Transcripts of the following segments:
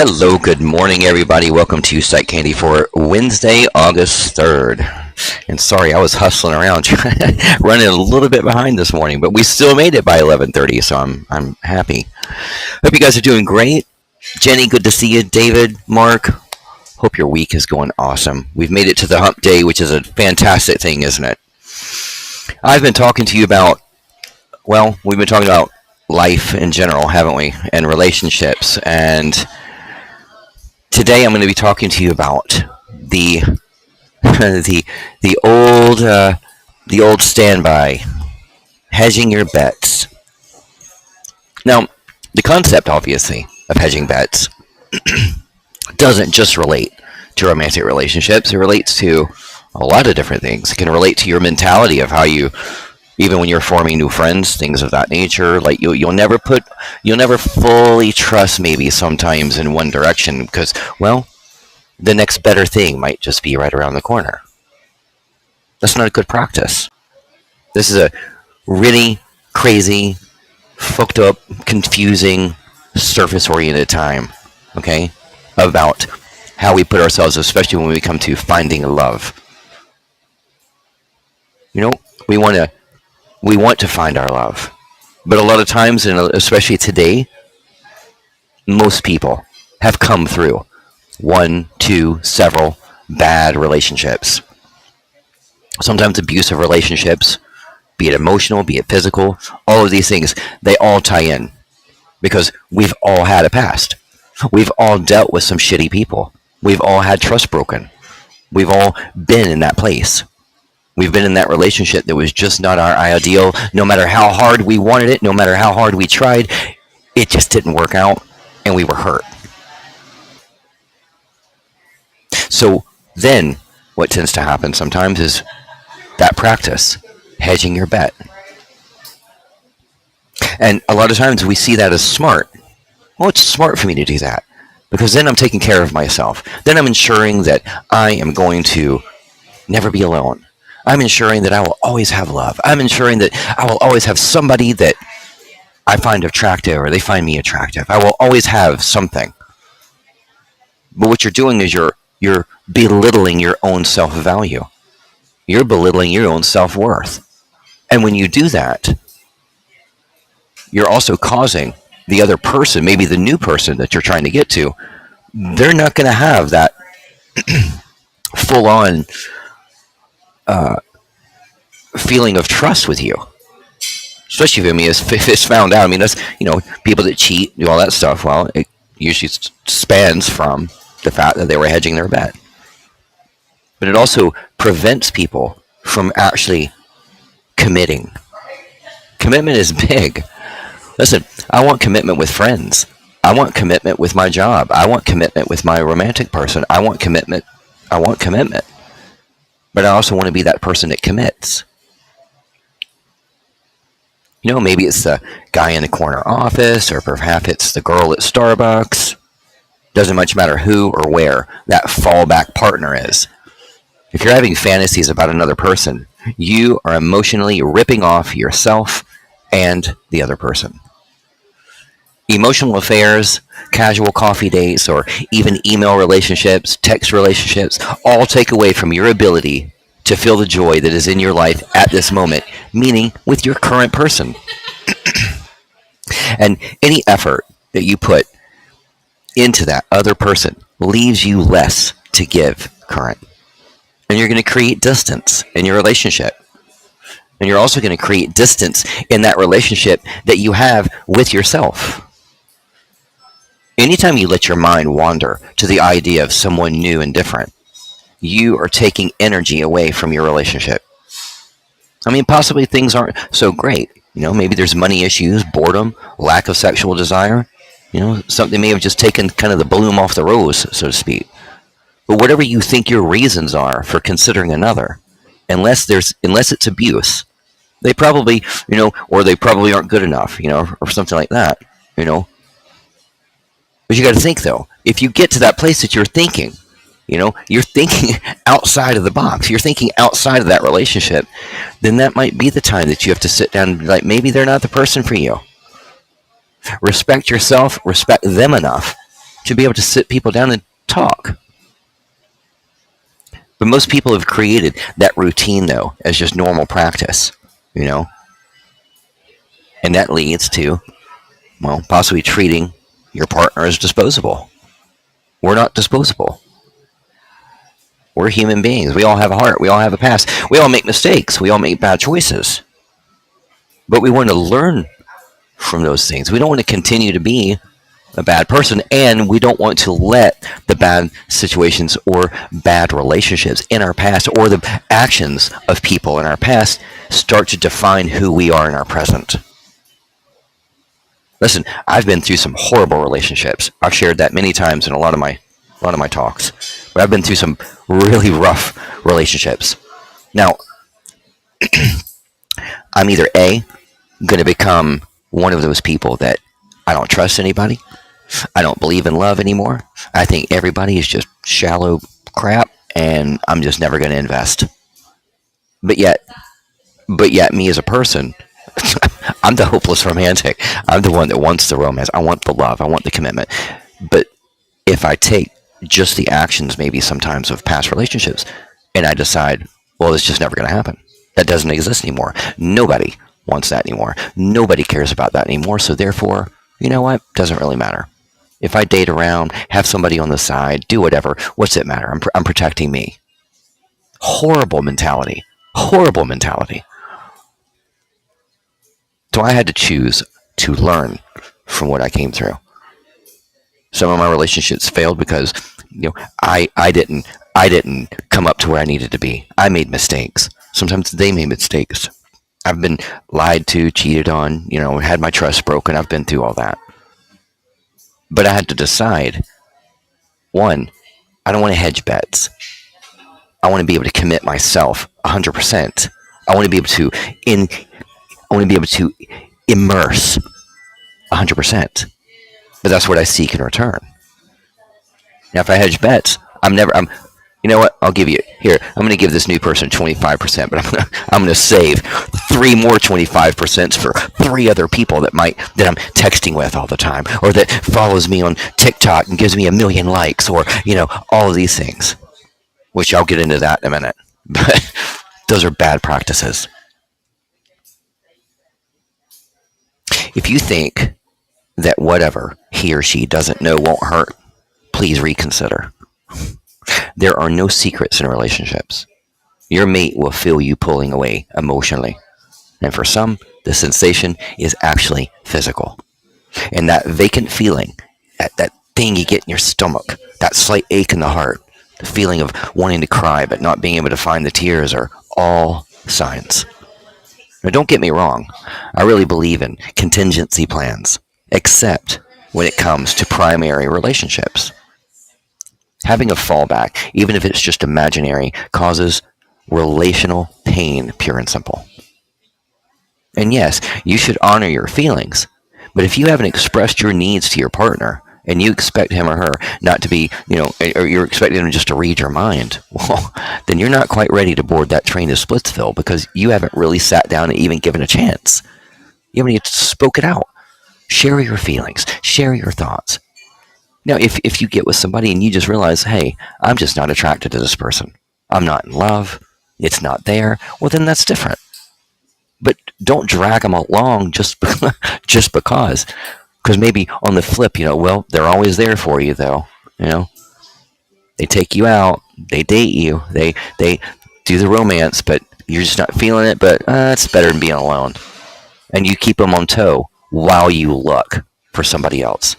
Hello, good morning, everybody. Welcome to PsychCandy for Wednesday, August 3rd. And sorry, I was hustling around, running a little bit behind this morning, but we still made it by 11:30, so I'm happy. Hope you guys are doing great. Jenny, good to see you. David, Mark, hope your week is going awesome. We've made it to the hump day, which is a fantastic thing, isn't it? I've been talking to you about, we've been talking about life in general, haven't we? And relationships. And today I'm going to be talking to you about the old standby, hedging your bets. Now, the concept, obviously, of hedging bets doesn't just relate to romantic relationships. It relates to a lot of different things. It can relate to your mentality of how you, even when you're forming new friends, things of that nature. Like you'll never fully trust maybe sometimes in one direction because, the next better thing might just be right around the corner. That's not a good practice. This is a really crazy, fucked up, confusing, surface-oriented time, okay, about how we put ourselves, especially when we come to finding love. We want to find our love. But a lot of times, and especially today, most people have come through one, two, several bad relationships. Sometimes abusive relationships, be it emotional, be it physical, all of these things, they all tie in because we've all had a past. We've all dealt with some shitty people. We've all had trust broken. We've all been in that place. We've been in that relationship that was just not our ideal. No matter how hard we wanted it, no matter how hard we tried, it just didn't work out, and we were hurt. So then, what tends to happen sometimes is that practice, hedging your bet. And a lot of times we see that as smart. Well, it's smart for me to do that because then I'm taking care of myself. Then I'm ensuring that I am going to never be alone. I'm ensuring that I will always have love. I'm ensuring that I will always have somebody that I find attractive or they find me attractive. I will always have something. But what you're doing is you're belittling your own self-value. You're belittling your own self-worth. And when you do that, you're also causing the other person, maybe the new person that you're trying to get to, they're not going to have that full-on feeling of trust with you, especially if it's found out. I mean, that's people that cheat, do all that stuff. Well, it usually spans from the fact that they were hedging their bet, but it also prevents people from actually committing. Commitment is big. Listen, I want commitment with friends. I want commitment with my job. I want commitment with my romantic person. I want commitment. But I also want to be that person that commits. Maybe it's the guy in the corner office, or perhaps it's the girl at Starbucks. Doesn't much matter who or where that fallback partner is. If you're having fantasies about another person, you are emotionally ripping off yourself and the other person. Emotional affairs, casual coffee dates, or even email relationships, text relationships, all take away from your ability to feel the joy that is in your life at this moment, meaning with your current person. And any effort that you put into that other person leaves you less to give current. And you're going to create distance in your relationship. And you're also going to create distance in that relationship that you have with yourself. Anytime you let your mind wander to the idea of someone new and different, you are taking energy away from your relationship. I mean, possibly things aren't so great. Maybe there's money issues, boredom, lack of sexual desire. Something may have just taken kind of the bloom off the rose, so to speak. But whatever you think your reasons are for considering another, unless it's abuse, they probably, or they probably aren't good enough, or something like that, But you got to think, though, if you get to that place that you're thinking, you're thinking outside of the box, you're thinking outside of that relationship, then that might be the time that you have to sit down and be like, maybe they're not the person for you. Respect yourself, respect them enough to be able to sit people down and talk. But most people have created that routine, though, as just normal practice, you know? And that leads to, well, possibly treating your partner as disposable. We're not disposable. We're human beings. We all have a heart. We all have a past. We all make mistakes. We all make bad choices. But we want to learn from those things. We don't want to continue to be a bad person, and we don't want to let the bad situations or bad relationships in our past or the actions of people in our past start to define who we are in our present. Listen, I've been through some horrible relationships. I've shared that many times in a lot of my talks. But I've been through some really rough relationships. Now, I'm either A, going to become one of those people that I don't trust anybody. I don't believe in love anymore. I think everybody is just shallow crap, and I'm just never going to invest. But yet, me as a person, I'm the hopeless romantic. I'm the one that wants the romance. I want the love. I want the commitment. But if I take just the actions, maybe sometimes of past relationships, and I decide, well, it's just never going to happen. That doesn't exist anymore. Nobody wants that anymore. Nobody cares about that anymore. So therefore, you know what? Doesn't really matter. If I date around, have somebody on the side, do whatever, what's it matter? I'm protecting me. Horrible mentality. Horrible mentality. So I had to choose to learn from what I came through. Some of my relationships failed because, I didn't come up to where I needed to be. I made mistakes. Sometimes they made mistakes. I've been lied to, cheated on, had my trust broken. I've been through all that. But I had to decide, one, I don't want to hedge bets. I want to be able to commit myself 100%. I want to be able to immerse 100%. But that's what I seek in return. Now, if I hedge bets, you know what? I'll give you, here, I'm going to give this new person 25%, but I'm going to save 3 more 25% for 3 other people that I'm texting with all the time, or that follows me on TikTok and gives me 1 million likes, or, all of these things, which I'll get into that in a minute. But those are bad practices. If you think that whatever he or she doesn't know won't hurt, please reconsider. There are no secrets in relationships. Your mate will feel you pulling away emotionally. And for some, the sensation is actually physical. And that vacant feeling, that thing you get in your stomach, that slight ache in the heart, the feeling of wanting to cry but not being able to find the tears are all signs. Now, don't get me wrong. I really believe in contingency plans, except when it comes to primary relationships. Having a fallback, even if it's just imaginary, causes relational pain, pure and simple. And yes, you should honor your feelings, but if you haven't expressed your needs to your partner, and you expect him or her not to be, or you're expecting them just to read your mind, well, then you're not quite ready to board that train to Splitsville, because you haven't really sat down and even given a chance. You haven't even spoke it out. Share your feelings. Share your thoughts. Now, if you get with somebody and you just realize, hey, I'm just not attracted to this person. I'm not in love. It's not there. Well, then that's different. But don't drag them along just because. Because maybe on the flip, well, they're always there for you, though. They take you out. They date you. They do the romance, but you're just not feeling it. But it's better than being alone. And you keep them on tow while you look for somebody else.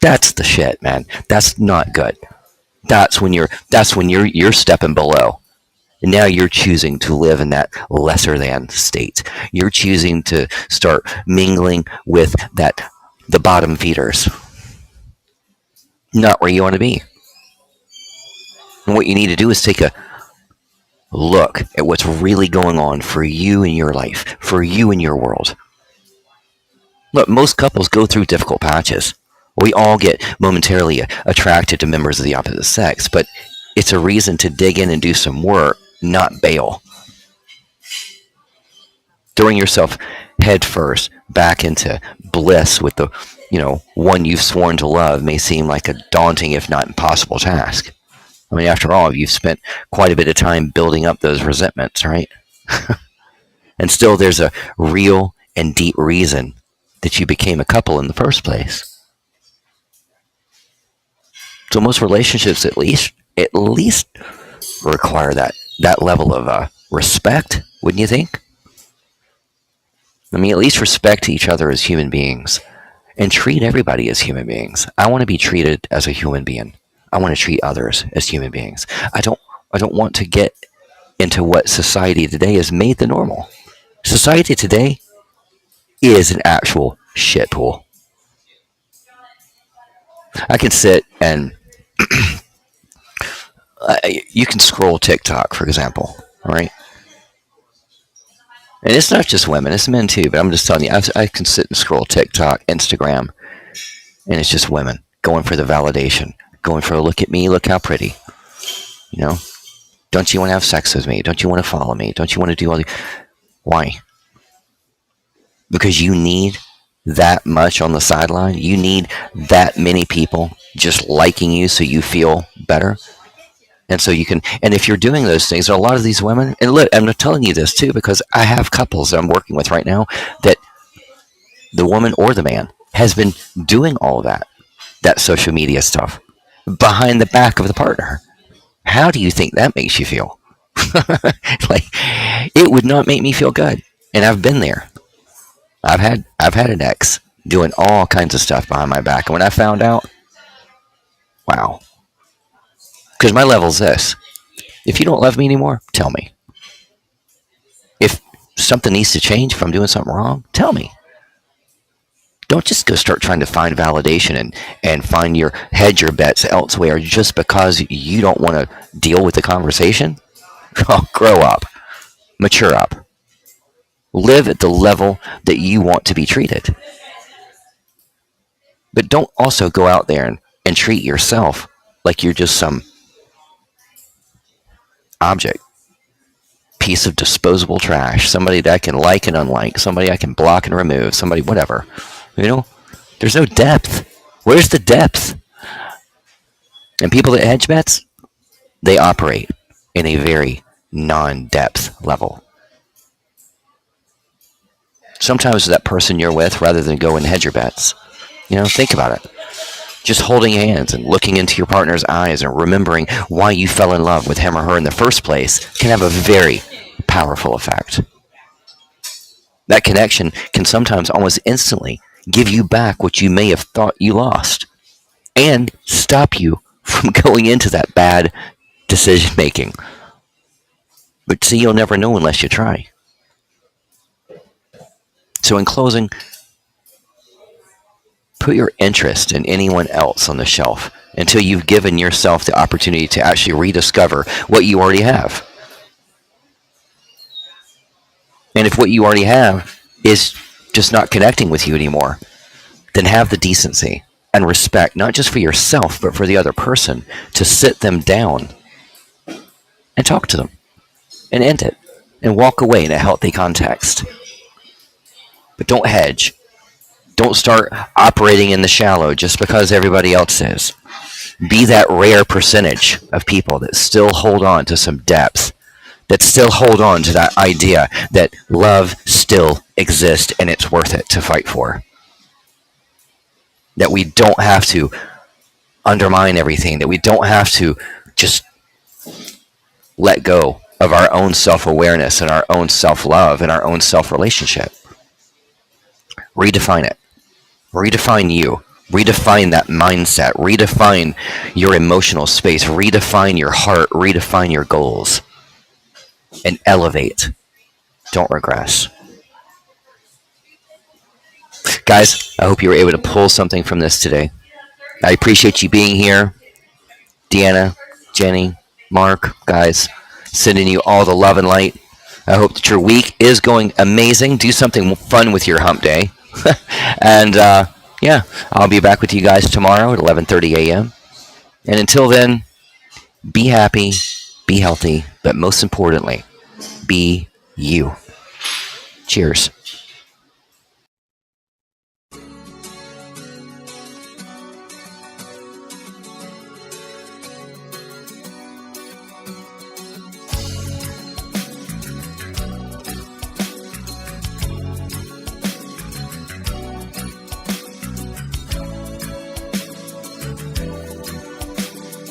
That's the shit, man. That's not good. That's when you're stepping below. And now you're choosing to live in that lesser than state. You're choosing to start mingling with the bottom feeders. Not where you want to be. And what you need to do is take a look at what's really going on for you in your life, for you in your world. Look, most couples go through difficult patches. We all get momentarily attracted to members of the opposite sex, but it's a reason to dig in and do some work, not bail. Throwing yourself head first back into bliss with the one you've sworn to love may seem like a daunting, if not impossible task. I mean, after all, you've spent quite a bit of time building up those resentments, right? And still, there's a real and deep reason that you became a couple in the first place. So most relationships, at least require that level of respect, wouldn't you think? I mean, at least respect each other as human beings and treat everybody as human beings. I want to be treated as a human being. I want to treat others as human beings. I don't want to get into what society today has made the normal. Society today is an actual shit pool. I can sit and you can scroll TikTok, for example, all right? And it's not just women, it's men too, but I'm just telling you, I can sit and scroll TikTok, Instagram, and it's just women going for the validation, going for a look at me, look how pretty. You know, don't you want to have sex with me? Don't you want to follow me? Don't you want to do all the. Why? Because you need that much on the sideline? You need that many people just liking you so you feel better? And so you can, and if you're doing those things, a lot of these women, and look, I'm telling you this too because I have couples that I'm working with right now that the woman or the man has been doing all that social media stuff behind the back of the partner. How do you think that makes you feel? Like, it would not make me feel good. And I've been there. I've had an ex doing all kinds of stuff behind my back. And when I found out, wow. Because my level's this. If you don't love me anymore, tell me. If something needs to change, if I'm doing something wrong, tell me. Don't just go start trying to find validation and find hedge your bets elsewhere just because you don't want to deal with the conversation. Oh, grow up. Mature up. Live at the level that you want to be treated. But don't also go out there and treat yourself like you're just some object, piece of disposable trash, somebody that I can like and unlike, somebody I can block and remove, somebody, whatever. There's no depth. Where's the depth? And people that hedge bets, they operate in a very non-depth level. Sometimes that person you're with, rather than go and hedge your bets, think about it. Just holding hands and looking into your partner's eyes and remembering why you fell in love with him or her in the first place can have a very powerful effect. That connection can sometimes almost instantly give you back what you may have thought you lost and stop you from going into that bad decision making. But see, you'll never know unless you try. So in closing, put your interest in anyone else on the shelf until you've given yourself the opportunity to actually rediscover what you already have. And if what you already have is just not connecting with you anymore, then have the decency and respect, not just for yourself, but for the other person, to sit them down and talk to them and end it and walk away in a healthy context. But don't hedge. Don't start operating in the shallow just because everybody else is. Be that rare percentage of people that still hold on to some depth, that still hold on to that idea that love still exists and it's worth it to fight for. That we don't have to undermine everything, that we don't have to just let go of our own self-awareness and our own self-love and our own self-relationship. Redefine it. Redefine you. Redefine that mindset. Redefine your emotional space. Redefine your heart. Redefine your goals. And elevate. Don't regress. Guys, I hope you were able to pull something from this today. I appreciate you being here. Deanna, Jenny, Mark, guys, sending you all the love and light. I hope that your week is going amazing. Do something fun with your hump day. And yeah, I'll be back with you guys tomorrow at 11:30 a.m. And until then, be happy, be healthy, but most importantly, be you. Cheers.